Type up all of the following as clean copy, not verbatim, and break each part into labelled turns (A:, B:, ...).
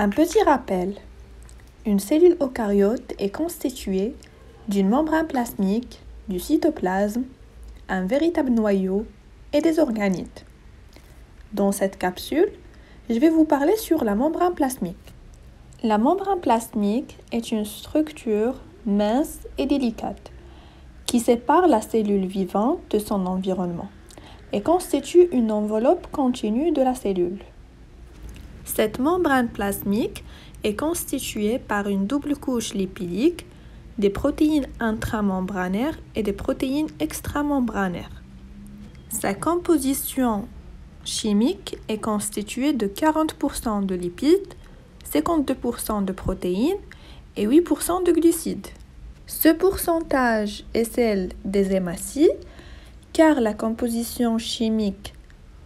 A: Un petit rappel. Une cellule eucaryote est constituée d'une membrane plasmique, du cytoplasme, un véritable noyau et des organites. Dans cette capsule, je vais vous parler sur la membrane plasmique. La membrane plasmique est une structure mince et délicate qui sépare la cellule vivante de son environnement et constitue une enveloppe continue de la cellule. Cette membrane plasmique est constituée par une double couche lipidique, des protéines intramembranaires et des protéines extramembranaires. Sa composition chimique est constituée de 40% de lipides, 52% de protéines et 8% de glucides. Ce pourcentage est celle des hématies car la composition chimique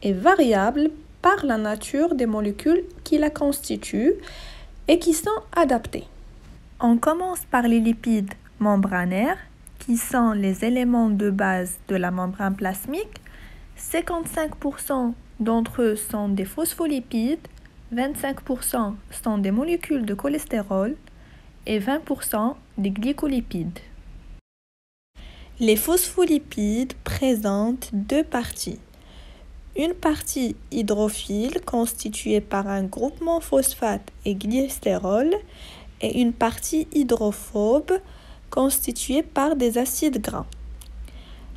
A: est variable par la nature des molécules qui la constituent et qui sont adaptées. On commence par les lipides membranaires, qui sont les éléments de base de la membrane plasmique. 55% d'entre eux sont des phospholipides, 25% sont des molécules de cholestérol et 20% des glycolipides. Les phospholipides présentent deux parties. Une partie hydrophile constituée par un groupement phosphate et glycérol et une partie hydrophobe constituée par des acides gras.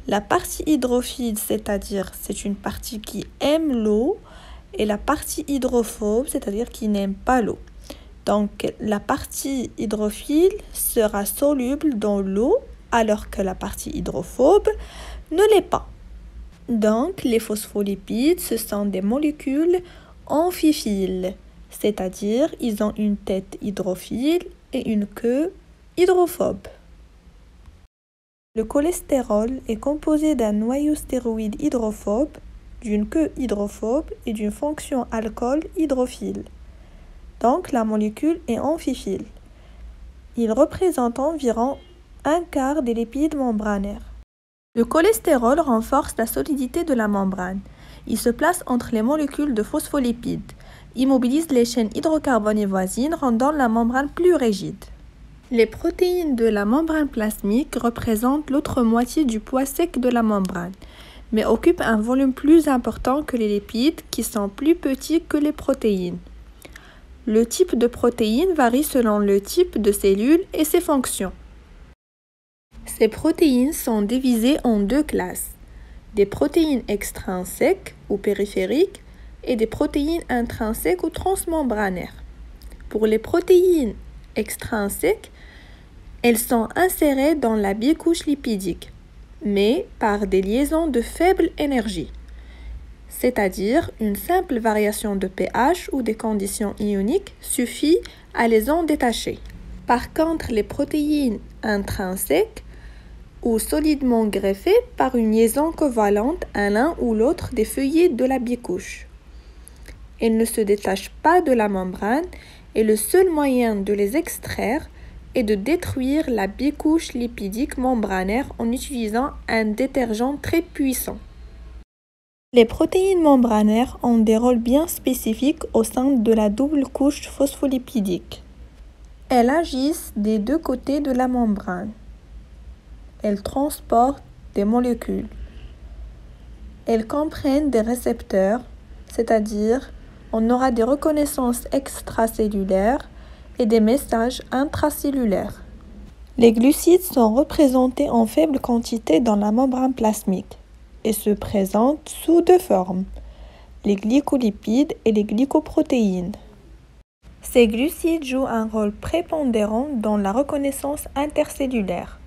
A: La partie hydrophile, c'est-à-dire c'est une partie qui aime l'eau, et la partie hydrophobe, c'est-à-dire qui n'aime pas l'eau. Donc la partie hydrophile sera soluble dans l'eau alors que la partie hydrophobe ne l'est pas. Donc, les phospholipides, ce sont des molécules amphiphiles, c'est-à-dire ils ont une tête hydrophile et une queue hydrophobe. Le cholestérol est composé d'un noyau stéroïde hydrophobe, d'une queue hydrophobe et d'une fonction alcool hydrophile. Donc, la molécule est amphiphile. Il représente environ un quart des lipides membranaires. Le cholestérol renforce la solidité de la membrane. Il se place entre les molécules de phospholipides, immobilise les chaînes hydrocarbonées voisines, rendant la membrane plus rigide. Les protéines de la membrane plasmique représentent l'autre moitié du poids sec de la membrane, mais occupent un volume plus important que les lipides qui sont plus petits que les protéines. Le type de protéine varie selon le type de cellule et ses fonctions. Ces protéines sont divisées en deux classes, des protéines extrinsèques ou périphériques et des protéines intrinsèques ou transmembranaires. Pour les protéines extrinsèques, elles sont insérées dans la bicouche lipidique, mais par des liaisons de faible énergie, c'est-à-dire une simple variation de pH ou des conditions ioniques suffit à les en détacher. Par contre, les protéines intrinsèques ou solidement greffées par une liaison covalente à l'un ou l'autre des feuillets de la bicouche. Elles ne se détachent pas de la membrane et le seul moyen de les extraire est de détruire la bicouche lipidique membranaire en utilisant un détergent très puissant. Les protéines membranaires ont des rôles bien spécifiques au sein de la double couche phospholipidique. Elles agissent des deux côtés de la membrane. Elles transportent des molécules. Elles comprennent des récepteurs, c'est-à-dire on aura des reconnaissances extracellulaires et des messages intracellulaires. Les glucides sont représentés en faible quantité dans la membrane plasmique et se présentent sous deux formes, les glycolipides et les glycoprotéines. Ces glucides jouent un rôle prépondérant dans la reconnaissance intercellulaire.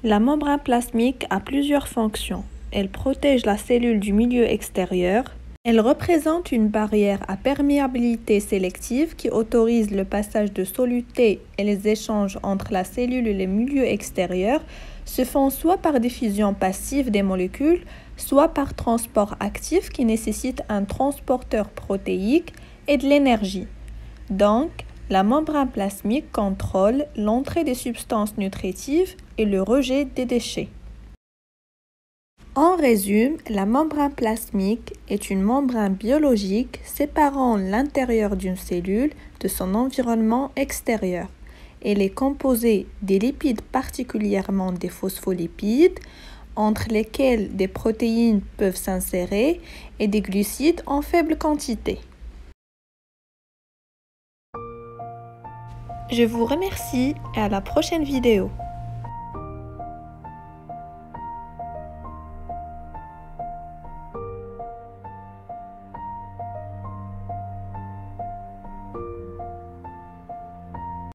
A: La membrane plasmique a plusieurs fonctions. Elle protège la cellule du milieu extérieur. Elle représente une barrière à perméabilité sélective qui autorise le passage de solutés et les échanges entre la cellule et les milieux extérieurs se font soit par diffusion passive des molécules, soit par transport actif qui nécessite un transporteur protéique et de l'énergie. Donc, la membrane plasmique contrôle l'entrée des substances nutritives et le rejet des déchets. En résumé, la membrane plasmique est une membrane biologique séparant l'intérieur d'une cellule de son environnement extérieur. Elle est composée des lipides, particulièrement des phospholipides, entre lesquels des protéines peuvent s'insérer, et des glucides en faible quantité. Je vous remercie et à la prochaine vidéo.